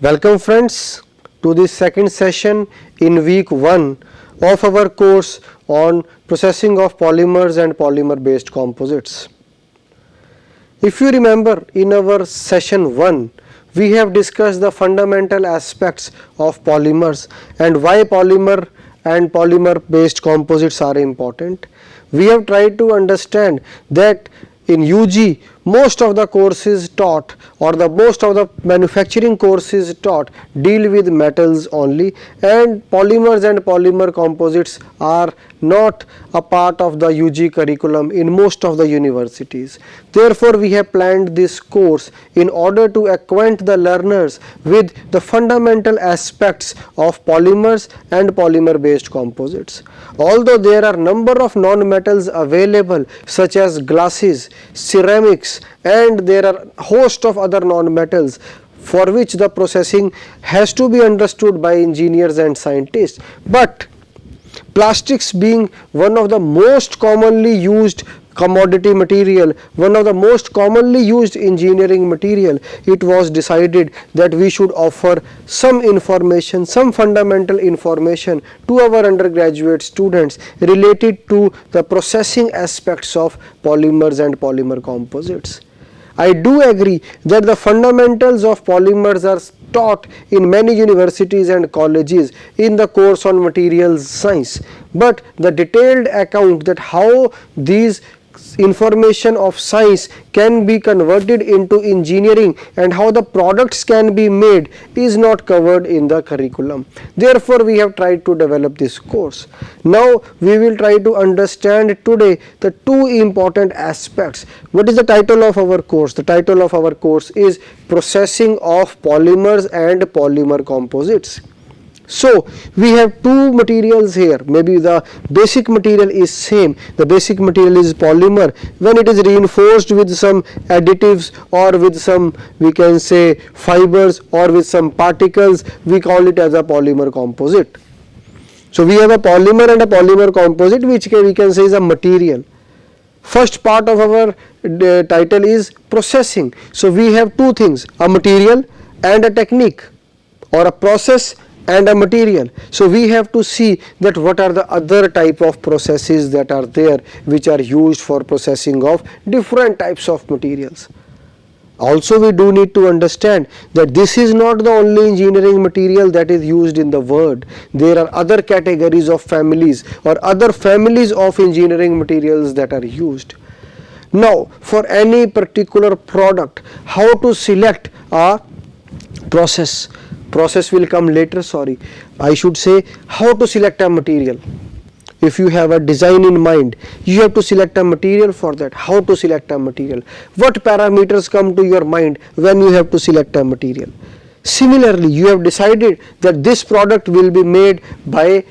Welcome friends to the second session in week 1 of our course on processing of polymers and polymer based composites. If you remember, in our session 1 we have discussed the fundamental aspects of polymers and why polymer and polymer based composites are important. We have tried to understand that in UG most of the courses taught or the most of the manufacturing courses taught deal with metals only, and polymers and polymer composites are not a part of the UG curriculum in most of the universities. Therefore, we have planned this course in order to acquaint the learners with the fundamental aspects of polymers and polymer based composites. Although there are number of non-metals available such as glasses, ceramics, and there are host of other non-metals for which the processing has to be understood by engineers and scientists, but plastics being one of the most commonly used commodity material, one of the most commonly used engineering material, it was decided that we should offer some information, some fundamental information to our undergraduate students related to the processing aspects of polymers and polymer composites. I do agree that the fundamentals of polymers are taught in many universities and colleges in the course on materials science, but the detailed account that how these information of science can be converted into engineering and how the products can be made is not covered in the curriculum. Therefore, we have tried to develop this course. Now, we will try to understand today the two important aspects. What is the title of our course? The title of our course is Processing of Polymers and Polymer Composites. So, we have two materials here. Maybe the basic material is same, the basic material is polymer. When it is reinforced with some additives or with some, we can say, fibers or with some particles, we call it as a polymer composite. So, we have a polymer and a polymer composite which we can say is a material. First part of our title is processing. So, we have two things, a material and a technique, or a process and a material. So, we have to see that what are the other type of processes that are there which are used for processing of different types of materials. Also, we do need to understand that this is not the only engineering material that is used in the world. There are other categories of families or other families of engineering materials that are used. Now, for any particular product, how to select a process will come later, I should say how to select a material. If you have a design in mind, you have to select a material for that. How to select a material? What parameters come to your mind when you have to select a material? Similarly, you have decided that this product will be made by,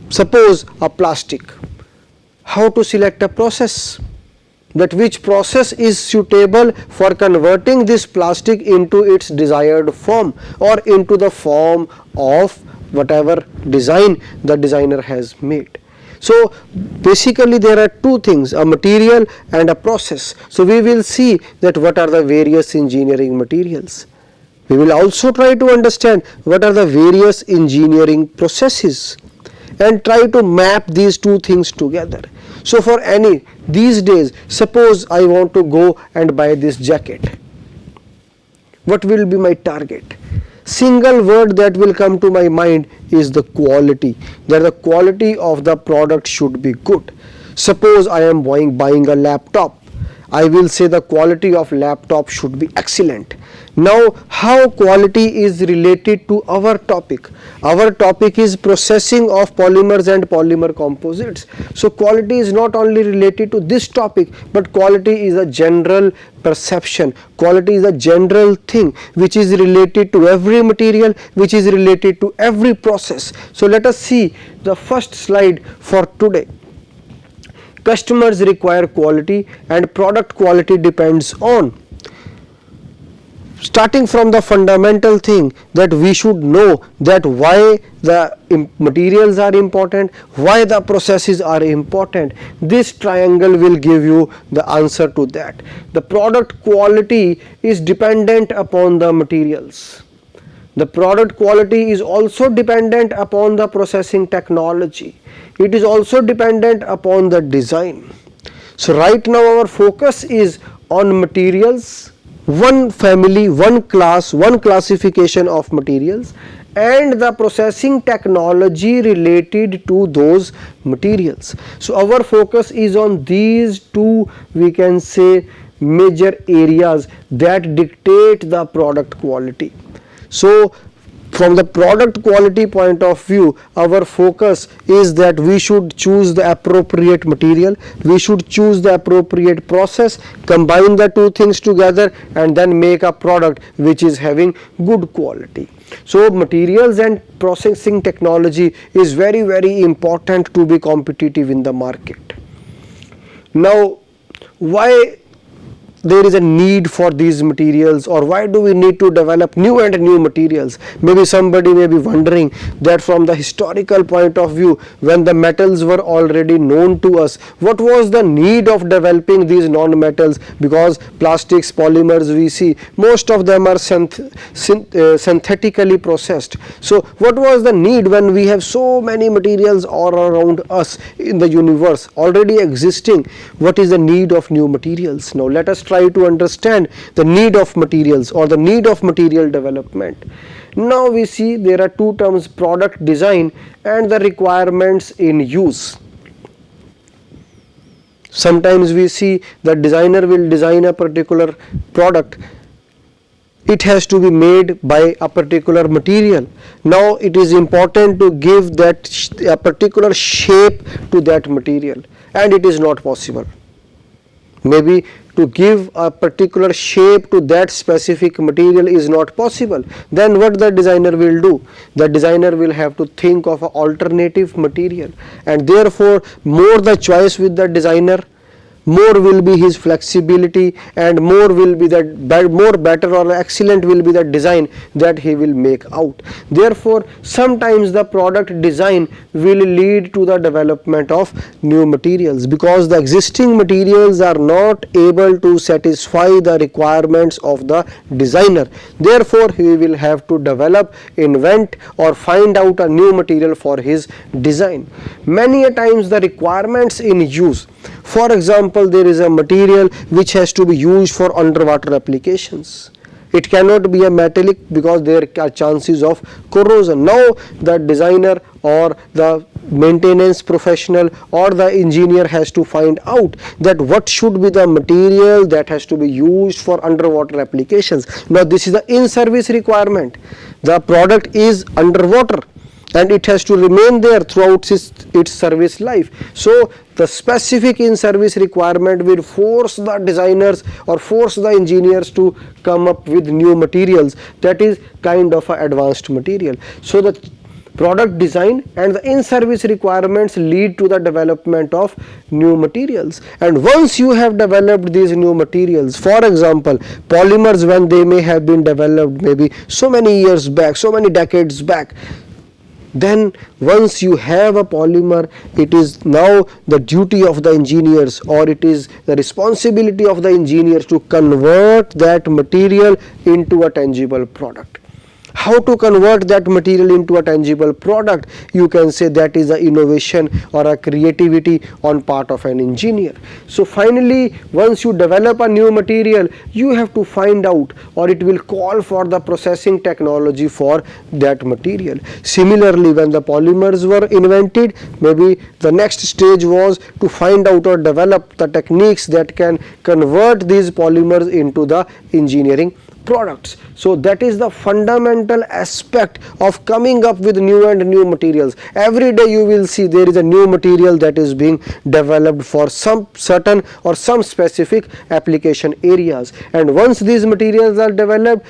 suppose, a plastic. How to select a process? That which process is suitable for converting this plastic into its desired form or into the form of whatever design the designer has made. So, basically there are two things, a material and a process. So, we will see that what are the various engineering materials. We will also try to understand what are the various engineering processes and try to map these two things together. So, for any these days, suppose I want to go and buy this jacket. What will be my target? Single word that will come to my mind is the quality, that the quality of the product should be good. Suppose I am buying a laptop, I will say the quality of laptop should be excellent. Now, how quality is related to our topic? Our topic is processing of polymers and polymer composites. So, quality is not only related to this topic, but quality is a general perception. Quality is a general thing which is related to every material, which is related to every process. So, let us see the first slide for today. Customers require quality and product quality depends on. Starting from the fundamental thing that we should know that why the materials are important, why the processes are important. This triangle will give you the answer to that. The product quality is dependent upon the materials. The product quality is also dependent upon the processing technology. It is also dependent upon the design. So right now our focus is on materials, one family, one class, one classification of materials, and the processing technology related to those materials. So our focus is on these two, we can say, major areas that dictate the product quality. So from the product quality point of view, our focus is that we should choose the appropriate material, we should choose the appropriate process, combine the two things together, and then make a product which is having good quality. So materials and processing technology is very, very important to be competitive in the market. Now, why there is a need for these materials, or why do we need to develop new and new materials? Maybe somebody may be wondering that from the historical point of view, when the metals were already known to us, what was the need of developing these non-metals? Because plastics, polymers we see, most of them are synthetically processed. So what was the need when we have so many materials all around us in the universe already existing? What is the need of new materials? Now let us try to understand the need of materials or the need of material development. Now we see there are two terms, product design and the requirements in use. Sometimes we see the designer will design a particular product. It has to be made by a particular material. Now it is important to give that a particular shape to that material, and it is not possible. Maybe to give a particular shape to that specific material is not possible. Then what the designer will do? The designer will have to think of an alternative material, and therefore more the choice with the designer, more will be his flexibility, and more will be that more better or excellent will be the design that he will make out. Therefore sometimes the product design will lead to the development of new materials, because the existing materials are not able to satisfy the requirements of the designer. Therefore he will have to develop, invent, or find out a new material for his design. Many a times the requirements in use, for example, there is a material which has to be used for underwater applications. It cannot be a metallic because there are chances of corrosion. Now the designer or the maintenance professional or the engineer has to find out that what should be the material that has to be used for underwater applications. Now this is the in-service requirement. The product is underwater and it has to remain there throughout its service life. So the specific in-service requirement will force the designers or force the engineers to come up with new materials that is kind of an advanced material. So the product design and the in-service requirements lead to the development of new materials. And once you have developed these new materials, for example polymers, when they may have been developed maybe so many years back, so many decades back, then once you have a polymer, it is now the duty of the engineers, or it is the responsibility of the engineers to convert that material into a tangible product. How to convert that material into a tangible product? You can say that is a innovation or a creativity on part of an engineer. So finally, once you develop a new material, you have to find out, or it will call for the processing technology for that material. Similarly, when the polymers were invented, maybe the next stage was to find out or develop the techniques that can convert these polymers into the engineering products. So that is the fundamental aspect of coming up with new and new materials. Every day you will see there is a new material that is being developed for some certain or some specific application areas, and once these materials are developed,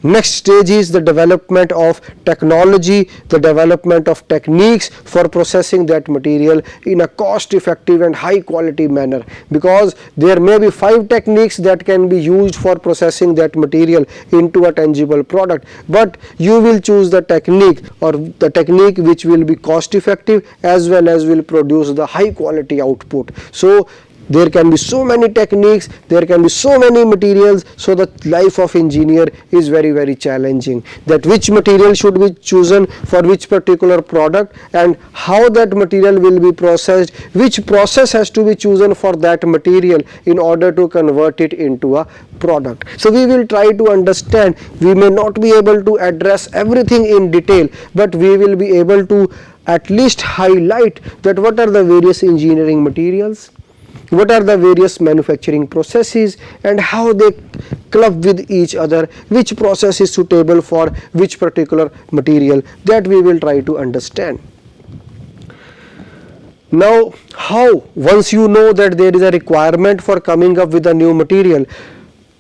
next stage is the development of technology, the development of techniques for processing that material in a cost effective and high quality manner, because there may be 5 techniques that can be used for processing that material into a tangible product, but you will choose the technique or the technique which will be cost effective as well as will produce the high quality output. So There can be so many techniques, there can be so many materials, so the life of engineer is very challenging, that which material should be chosen for which particular product and how that material will be processed, which process has to be chosen for that material in order to convert it into a product. So we will try to understand. We may not be able to address everything in detail, but we will be able to at least highlight that what are the various engineering materials, what are the various manufacturing processes, and how they club with each other, which process is suitable for which particular material, that we will try to understand. Now, how, once you know that there is a requirement for coming up with a new material,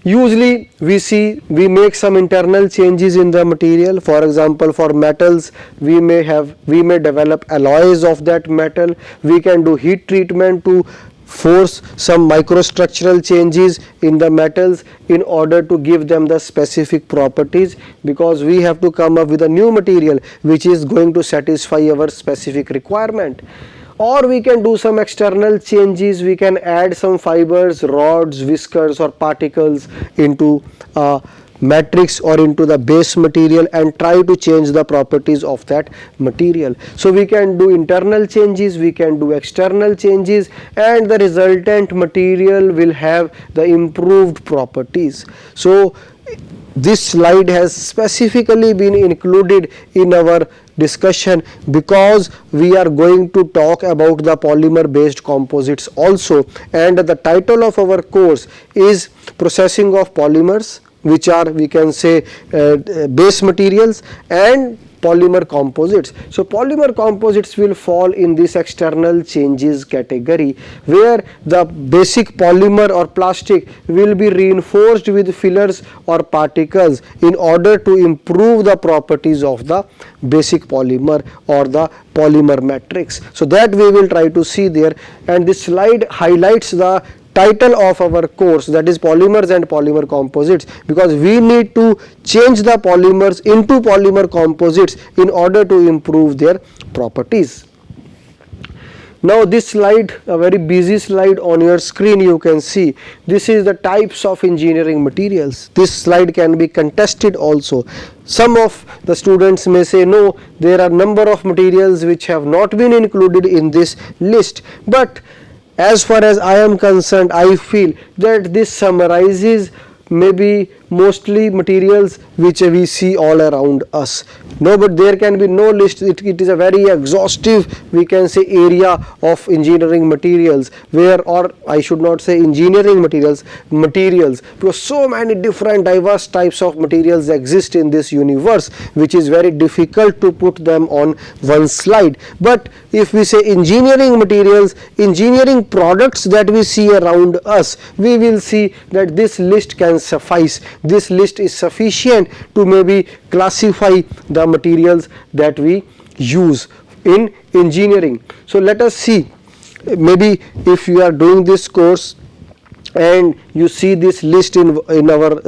usually we make some internal changes in the material. For example, for metals, we may develop alloys of that metal. We can do heat treatment to force some microstructural changes in the metals in order to give them the specific properties, because we have to come up with a new material which is going to satisfy our specific requirement. Or we can do some external changes. We can add some fibers, rods, whiskers or particles into matrix or into the base material and try to change the properties of that material. So we can do internal changes, we can do external changes, and the resultant material will have the improved properties. So this slide has specifically been included in our discussion because we are going to talk about the polymer based composites also, and the title of our course is Processing of Polymers, which are, we can say, base materials and polymer composites. So polymer composites will fall in this external changes category, where the basic polymer or plastic will be reinforced with fillers or particles in order to improve the properties of the basic polymer or the polymer matrix. So that we will try to see there, and this slide highlights the title of our course, that is Polymers and Polymer Composites, because we need to change the polymers into polymer composites in order to improve their properties. Now this slide, a very busy slide on your screen, you can see this is the types of engineering materials. This slide can be contested also. Some of the students may say, no, there are number of materials which have not been included in this list, but as far as I am concerned, I feel that this summarizes maybe mostly materials which we see all around us. No, but there can be no list. It is a very exhaustive, we can say, area of engineering materials, where, or I should not say engineering materials, because so many different diverse types of materials exist in this universe, which is very difficult to put them on one slide. But if we say engineering materials, engineering products that we see around us, we will see that this list can suffice. This list is sufficient to maybe classify the materials that we use in engineering. So let us see, maybe if you are doing this course and you see this list in our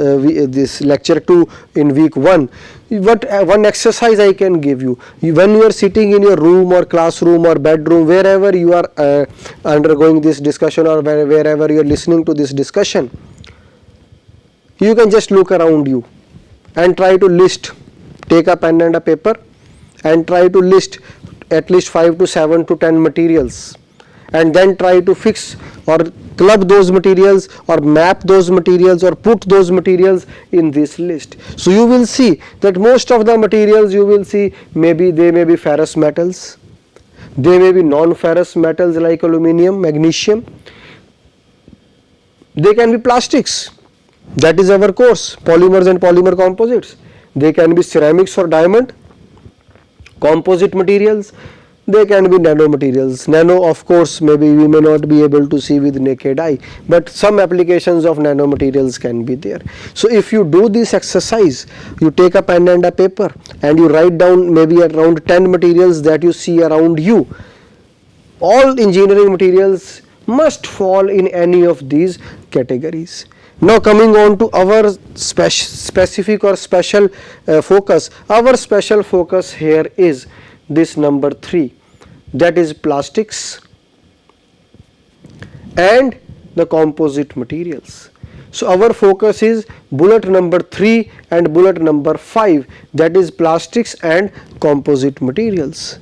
this lecture 2 in week 1, what one exercise I can give you, when you are sitting in your room or classroom or bedroom, wherever you are undergoing this discussion, or wherever you are listening to this discussion, you can just look around you and try to list, take a pen and a paper and try to list at least 5 to 7 to 10 materials, and then try to fix or club those materials or map those materials or put those materials in this list. So you will see that most of the materials you will see, maybe they may be ferrous metals, they may be non-ferrous metals like aluminium, magnesium, they can be plastics. That is our course, polymers and polymer composites. They can be ceramics or diamond, composite materials, they can be nanomaterials. Nano, of course, maybe we may not be able to see with naked eye, but some applications of nanomaterials can be there. So if you do this exercise, you take a pen and a paper and you write down maybe around 10 materials that you see around you. All engineering materials must fall in any of these categories. Now coming on to our specific or special focus. Our special focus here is this number 3, that is plastics and the composite materials. So our focus is bullet number 3 and bullet number 5, that is plastics and composite materials.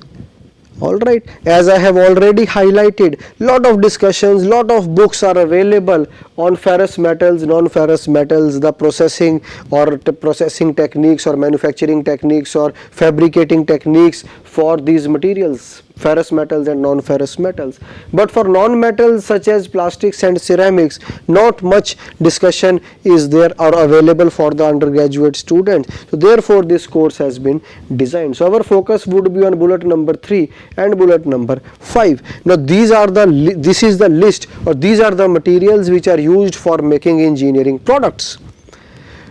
Alright, as I have already highlighted, lot of discussions, lot of books are available on ferrous metals, non-ferrous metals, the processing or processing techniques or manufacturing techniques or fabricating techniques for these materials, ferrous metals and non-ferrous metals. But for non-metals such as plastics and ceramics, not much discussion is there or available for the undergraduate students. So therefore this course has been designed. So our focus would be on bullet number 3 and bullet number 5. Now this is the list, or these are the materials which are used for making engineering products.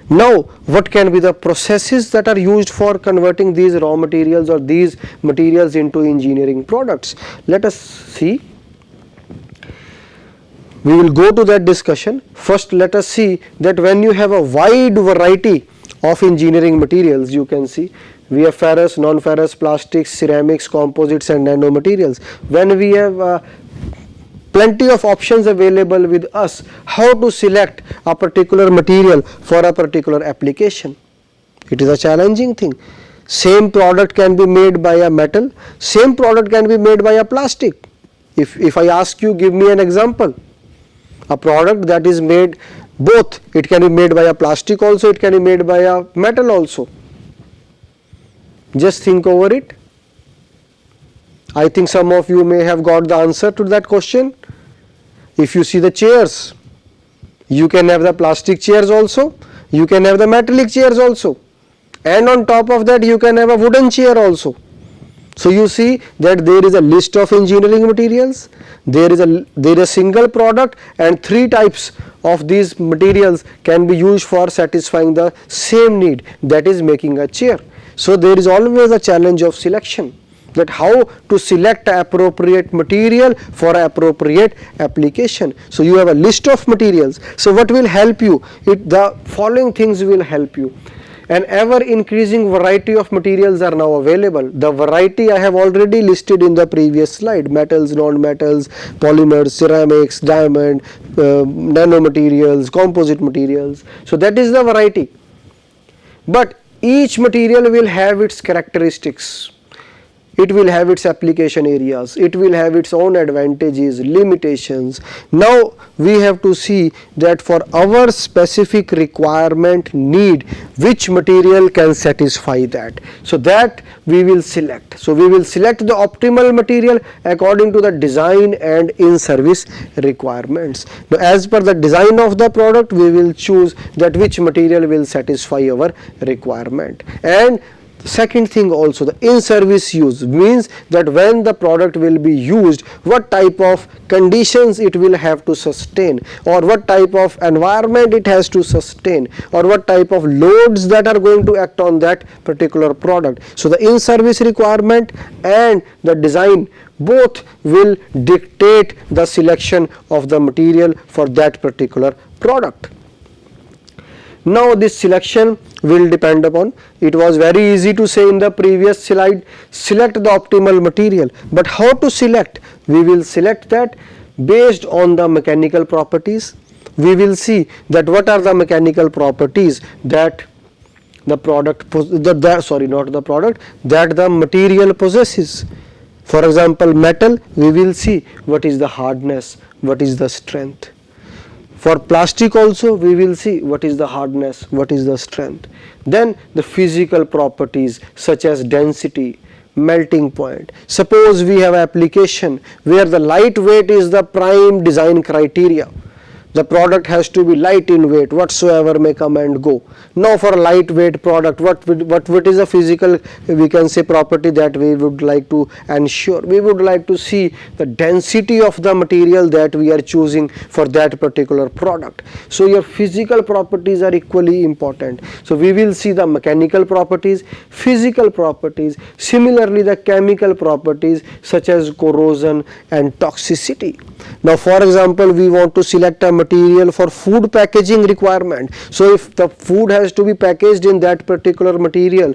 Now what can be the processes that are used for converting these raw materials or these materials into engineering products? Let us see. We will go to that discussion. First let us see that when you have a wide variety of engineering materials, you can see we have ferrous, non-ferrous, plastics, ceramics, composites and nanomaterials. When we have plenty of options available with us how to select a particular material for a particular application, it is a challenging thing. Same product can be made by a metal, same product can be made by a plastic. If I ask you, give me an example, a product that is made both, it can be made by a plastic also, it can be made by a metal also. Just think over it. I think some of you may have got the answer to that question. If you see the chairs, you can have the plastic chairs also, you can have the metallic chairs also, and on top of that you can have a wooden chair also. So you see that there is a list of engineering materials, there is a single product, and 3 types of these materials can be used for satisfying the same need, that is making a chair. So there is always a challenge of selection, that how to select appropriate material for appropriate application. So you have a list of materials. So what will help you? The following things will help you. An ever increasing variety of materials are now available. The variety I have already listed in the previous slide: metals, non-metals, polymers, ceramics, diamond, nanomaterials, composite materials. So that is the variety. But each material will have its characteristics. It will have its application areas, it will have its own advantages, limitations. Now we have to see that for our specific requirement need, which material can satisfy that. So that we will select. So we will select the optimal material according to the design and in-service requirements. Now as per the design of the product, we will choose that which material will satisfy our requirement. And second thing also, the in-service use means that when the product will be used, what type of conditions it will have to sustain, or what type of environment it has to sustain, or what type of loads that are going to act on that particular product. So the in-service requirement and the design both will dictate the selection of the material for that particular product. Now this selection will depend upon, it was very easy to say in the previous slide, select the optimal material, but how to select? We will select that based on the mechanical properties. We will see that what are the mechanical properties that the product, that the material possesses. For example, metal, we will see what is the hardness, what is the strength. For plastic also we will see what is the hardness, what is the strength. Then the physical properties such as density, melting point. Suppose we have application where the lightweight is the prime design criteria. The product has to be light in weight, whatsoever may come and go. Now for a lightweight product, what is a physical, we can say, property that we would like to ensure? We would like to see the density of the material that we are choosing for that particular product. So your physical properties are equally important. So we will see the mechanical properties, physical properties, similarly the chemical properties such as corrosion and toxicity. Now for example, we want to select a material for food packaging requirement. So if the food has to be packaged in that particular material,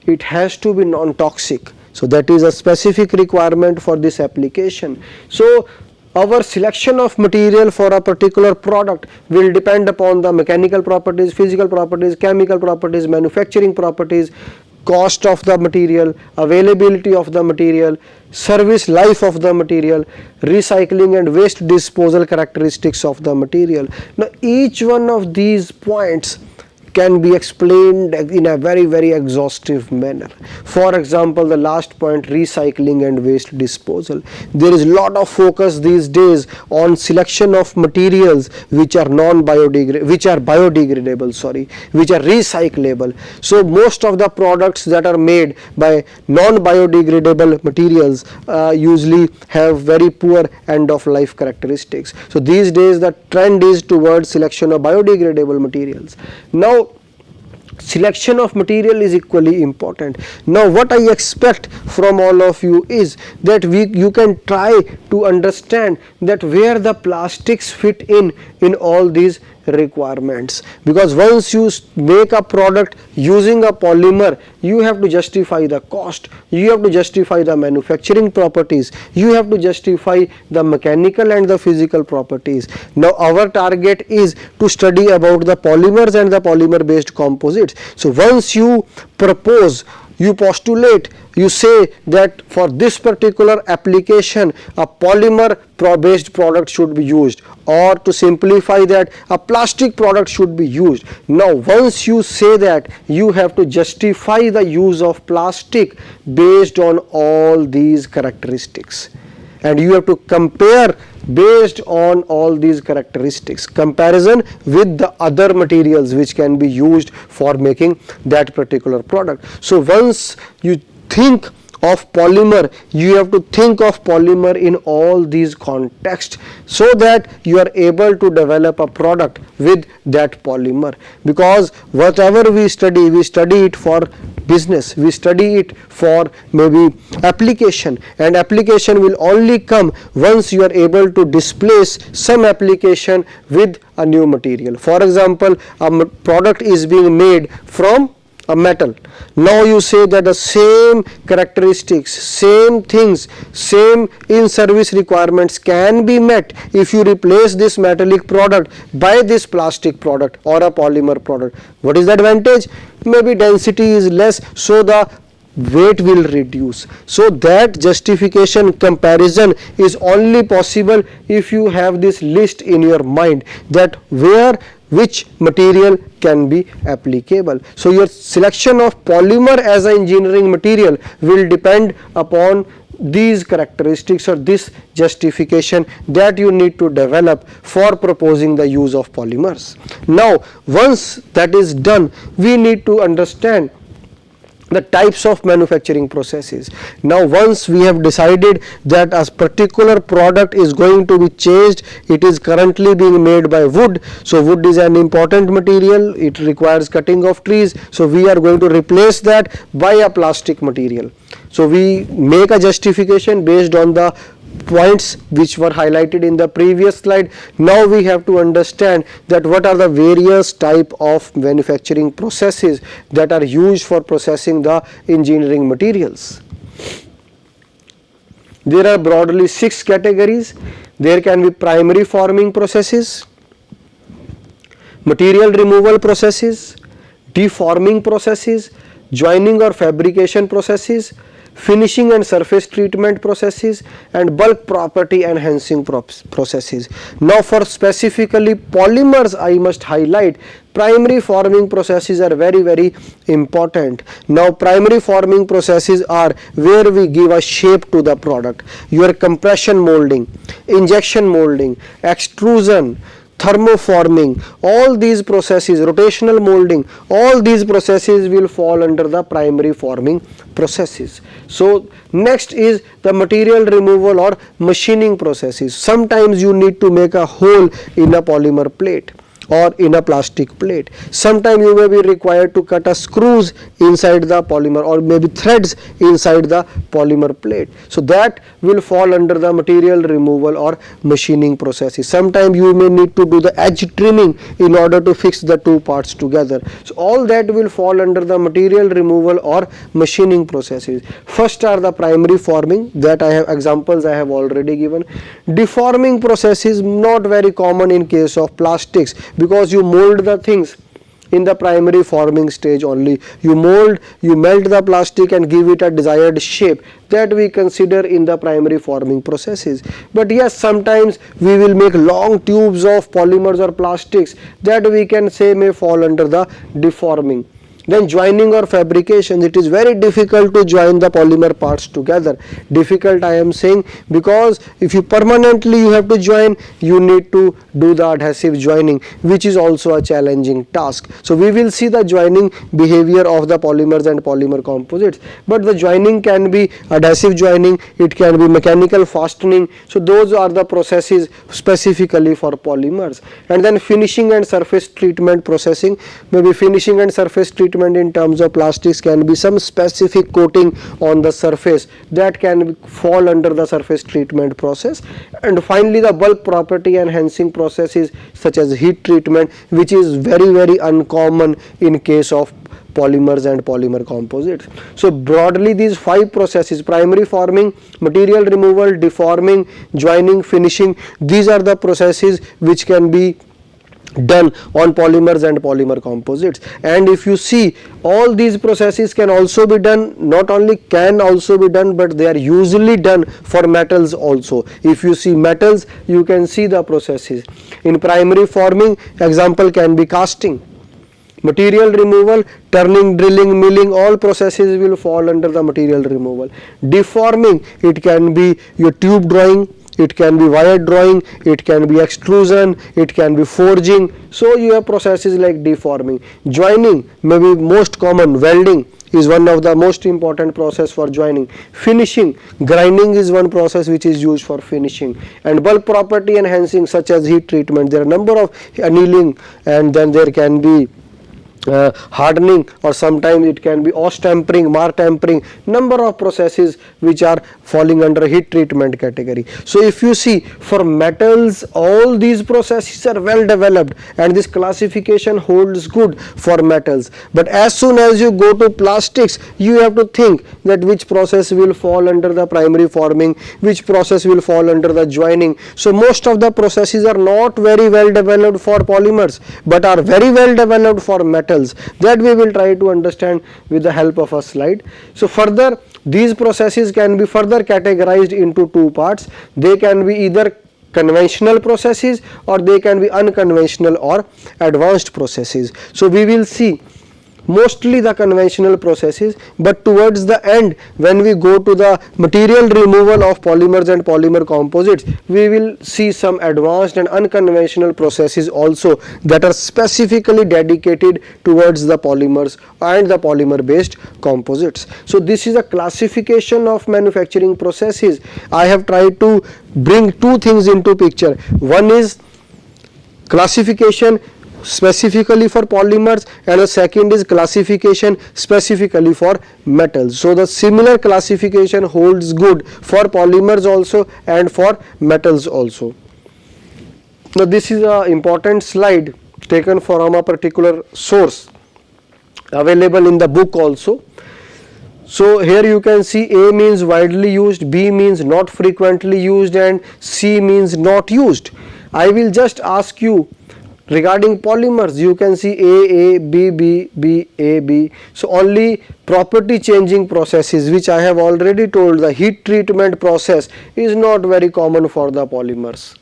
it has to be non-toxic. So that is a specific requirement for this application. So our selection of material for a particular product will depend upon the mechanical properties, physical properties, chemical properties, manufacturing properties, cost of the material, availability of the material, service life of the material, recycling and waste disposal characteristics of the material. Now each one of these points can be explained in a very exhaustive manner. For example, the last point, recycling and waste disposal. There is a lot of focus these days on selection of materials which are biodegradable, which are recyclable. So most of the products that are made by non-biodegradable materials usually have very poor end of life characteristics. So these days the trend is towards selection of biodegradable materials. Now selection of material is equally important. Now what I expect from all of you is that you can try to understand that where the plastics fit in all these requirements, because once you make a product using a polymer, you have to justify the cost, you have to justify the manufacturing properties, you have to justify the mechanical and the physical properties. Now our target is to study about the polymers and the polymer based composites. So once you propose, you postulate, you say that for this particular application a polymer based product should be used, or to simplify that, a plastic product should be used. Now once you say that, you have to justify the use of plastic based on all these characteristics, and you have to compare based on all these characteristics, comparison with the other materials which can be used for making that particular product. So once you think of polymer, you have to think of polymer in all these contexts, so that you are able to develop a product with that polymer. Because whatever we study it for business, we study it for maybe application, and application will only come once you are able to displace some application with a new material. For example, a product is being made from a metal. Now you say that the same characteristics, same things, same in service requirements can be met if you replace this metallic product by this plastic product or a polymer product. What is the advantage? Maybe density is less, so the weight will reduce. So that justification comparison is only possible if you have this list in your mind, that which material can be applicable. So your selection of polymer as an engineering material will depend upon these characteristics or this justification that you need to develop for proposing the use of polymers. Now once that is done, we need to understand the types of manufacturing processes. Now once we have decided that a particular product is going to be changed, it is currently being made by wood, so wood is an important material, it requires cutting of trees, so we are going to replace that by a plastic material. So we make a justification based on the points which were highlighted in the previous slide. Now we have to understand that what are the various type of manufacturing processes that are used for processing the engineering materials. There are broadly 6 categories. There can be primary forming processes, material removal processes, deforming processes, joining or fabrication processes, finishing and surface treatment processes, and bulk property enhancing processes. Now for specifically polymers, I must highlight primary forming processes are very important. Now primary forming processes are where we give a shape to the product. Your compression molding, injection molding, extrusion, thermoforming, all these processes, rotational molding, all these processes will fall under the primary forming processes. So next is the material removal or machining processes. Sometimes you need to make a hole in a polymer plate, or in a plastic plate. Sometime you may be required to cut a screws inside the polymer or maybe threads inside the polymer plate. So that will fall under the material removal or machining processes. Sometime you may need to do the edge trimming in order to fix the two parts together. So all that will fall under the material removal or machining processes. First are the primary forming, that I have examples I have already given. Deforming process is not very common in case of plastics, because you mold the things in the primary forming stage only. You mold, you melt the plastic and give it a desired shape, that we consider in the primary forming processes. But yes, sometimes we will make long tubes of polymers or plastics, that we can say may fall under the deforming. Then joining or fabrication, it is very difficult to join the polymer parts together. Difficult I am saying because if you permanently you have to join, you need to do the adhesive joining, which is also a challenging task. So we will see the joining behavior of the polymers and polymer composites. But the joining can be adhesive joining, it can be mechanical fastening. So those are the processes specifically for polymers. And then finishing and surface treatment processing, maybe finishing and surface treatment in terms of plastics can be some specific coating on the surface, that can fall under the surface treatment process. And finally the bulk property enhancing processes such as heat treatment, which is very uncommon in case of polymers and polymer composites. So broadly these 5 processes: primary forming, material removal, deforming, joining, finishing, these are the processes which can be done on polymers and polymer composites. And if you see, all these processes can also be done, not only can also be done, but they are usually done for metals also. If you see metals, you can see the processes. In primary forming, example can be casting. Material removal, turning, drilling, milling, all processes will fall under the material removal. Deforming, it can be your tube drawing, it can be wire drawing, it can be extrusion, it can be forging. So you have processes like deforming. Joining, maybe most common, welding is one of the most important process for joining. Finishing, grinding is one process which is used for finishing. And bulk property enhancing such as heat treatment, there are a number of annealing, and then there can be hardening, or sometimes it can be Oss tempering, Mar tempering, number of processes which are falling under heat treatment category. So if you see, for metals all these processes are well developed, and this classification holds good for metals. But as soon as you go to plastics, you have to think that which process will fall under the primary forming, which process will fall under the joining. So most of the processes are not very well developed for polymers, but are very well developed for metals. That we will try to understand with the help of a slide. So further, these processes can be further categorized into 2 parts. They can be either conventional processes or they can be unconventional or advanced processes. So we will see mostly the conventional processes, but towards the end when we go to the material removal of polymers and polymer composites, we will see some advanced and unconventional processes also that are specifically dedicated towards the polymers and the polymer based composites. So this is a classification of manufacturing processes. I have tried to bring 2 things into picture. One is classification specifically for polymers, and the second is classification specifically for metals. So the similar classification holds good for polymers also and for metals also. Now this is an important slide taken from a particular source available in the book also. So here you can see A means widely used, B means not frequently used, and C means not used. I will just ask you regarding polymers, you can see A, B, B, B, A, B. So only property changing processes, which I have already told, the heat treatment process is not very common for the polymers.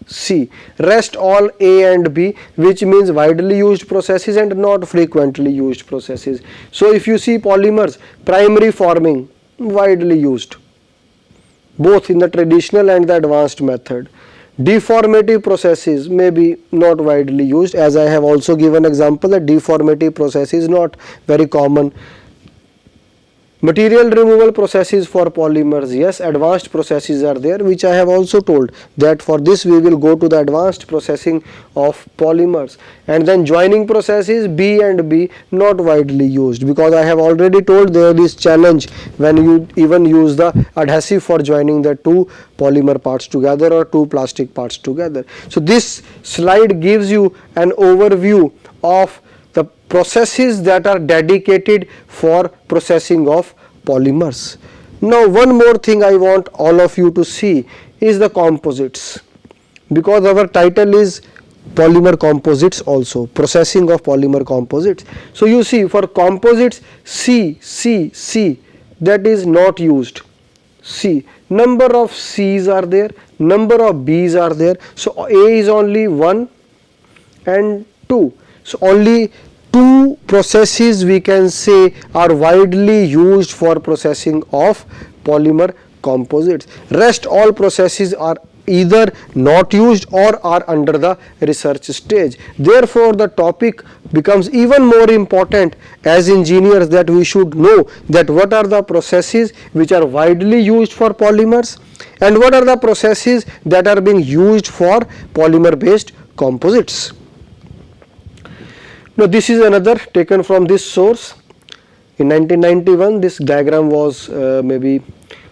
C, rest all A and B, which means widely used processes and not frequently used processes. So if you see polymers, primary forming, widely used, both in the traditional and the advanced method. Deformative processes may be not widely used, as I have also given example that deformative process is not very common. Material removal processes for polymers, yes, advanced processes are there, which I have also told that for this we will go to the advanced processing of polymers. And then joining processes B and B not widely used, because I have already told there is challenge when you even use the adhesive for joining the two polymer parts together or two plastic parts together. So this slide gives you an overview of the processes that are dedicated for processing of polymers. Now one more thing I want all of you to see is the composites, because our title is polymer composites also, processing of polymer composites. So you see, for composites C that is not used. C, number of C's are there, number of B's are there. So A is only 1 and 2. So only two processes we can say are widely used for processing of polymer composites. Rest all processes are either not used or are under the research stage. Therefore the topic becomes even more important as engineers, that we should know that what are the processes which are widely used for polymers and what are the processes that are being used for polymer based composites. Now this is another taken from this source. In 1991 this diagram was maybe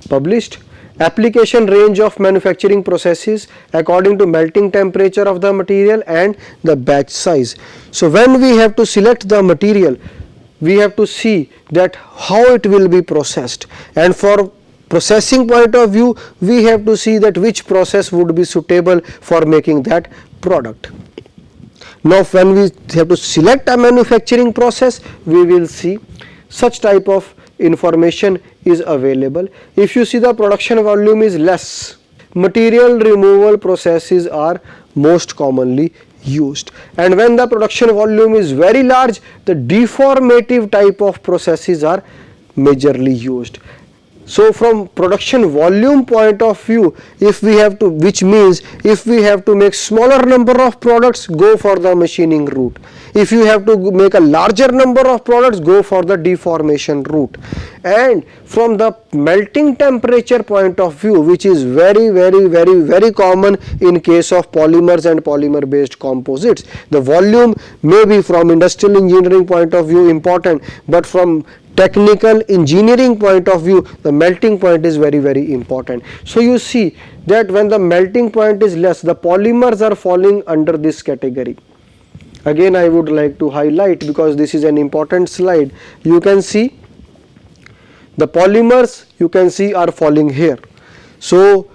published. Application range of manufacturing processes according to melting temperature of the material and the batch size. So when we have to select the material, we have to see that how it will be processed, and for processing point of view we have to see that which process would be suitable for making that product. Now when we have to select a manufacturing process, we will see such type of information is available. If you see the production volume is less, material removal processes are most commonly used, and when the production volume is very large, the deformative type of processes are majorly used. So from production volume point of view, if we have to, which means if we have to make smaller number of products, go for the machining route. If you have to make a larger number of products, go for the deformation route. And from the melting temperature point of view, which is very common in case of polymers and polymer based composites, the volume may be from industrial engineering point of view important, but from technical engineering point of view, the melting point is very important. So you see that when the melting point is less, the polymers are falling under this category. Again I would like to highlight, because this is an important slide. You can see the polymers, you can see, are falling here. So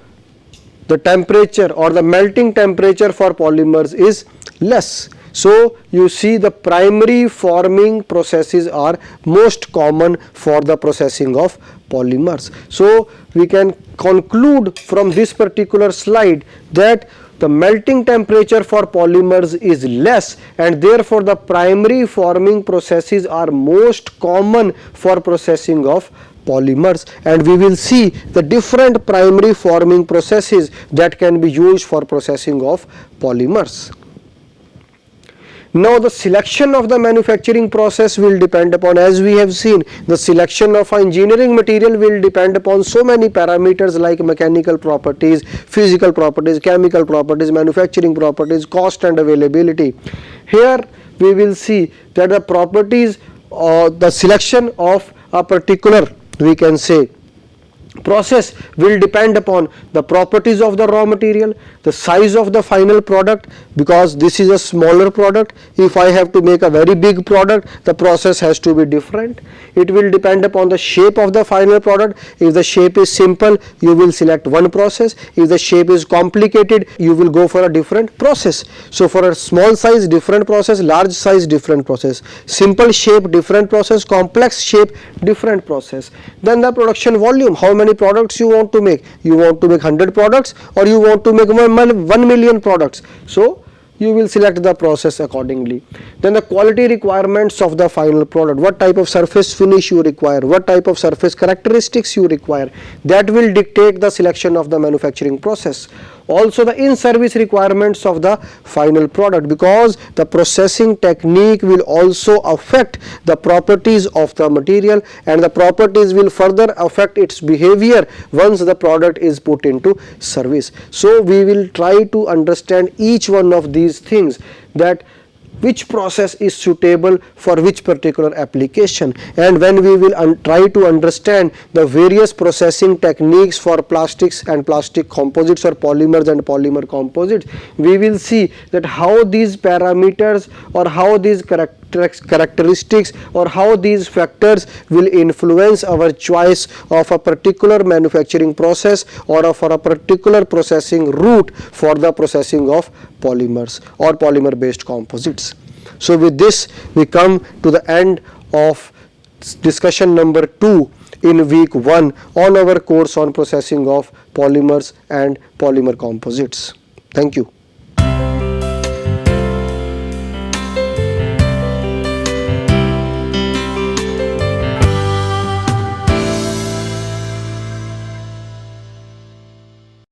the temperature or the melting temperature for polymers is less. So you see the primary forming processes are most common for the processing of polymers. So we can conclude from this particular slide that the melting temperature for polymers is less, and therefore the primary forming processes are most common for processing of polymers, and we will see the different primary forming processes that can be used for processing of polymers. Now the selection of the manufacturing process will depend upon, as we have seen, the selection of engineering material will depend upon so many parameters like mechanical properties, physical properties, chemical properties, manufacturing properties, cost and availability. Here we will see that the properties or the selection of a particular, we can say, process will depend upon the properties of the raw material, the size of the final product, because this is a smaller product. If I have to make a very big product, the process has to be different. It will depend upon the shape of the final product. If the shape is simple, you will select one process. If the shape is complicated, you will go for a different process. So for a small size, different process, large size, different process, simple shape, different process, complex shape, different process. Then the production volume, how many products you want to make. You want to make 100 products or you want to make 1 million products. So you will select the process accordingly. Then the quality requirements of the final product, what type of surface finish you require, what type of surface characteristics you require, that will dictate the selection of the manufacturing process. also the in-service requirements of the final product, because the processing technique will also affect the properties of the material, and the properties will further affect its behavior once the product is put into service. So we will try to understand each one of these things, that which process is suitable for which particular application. And when we will try to understand the various processing techniques for plastics and plastic composites, or polymers and polymer composites, we will see that how these parameters or how these characteristics or how these factors will influence our choice of a particular manufacturing process or for a particular processing route for the processing of polymers or polymer based composites. So with this we come to the end of discussion number 2 in week 1 on our course on processing of polymers and polymer composites. Thank you.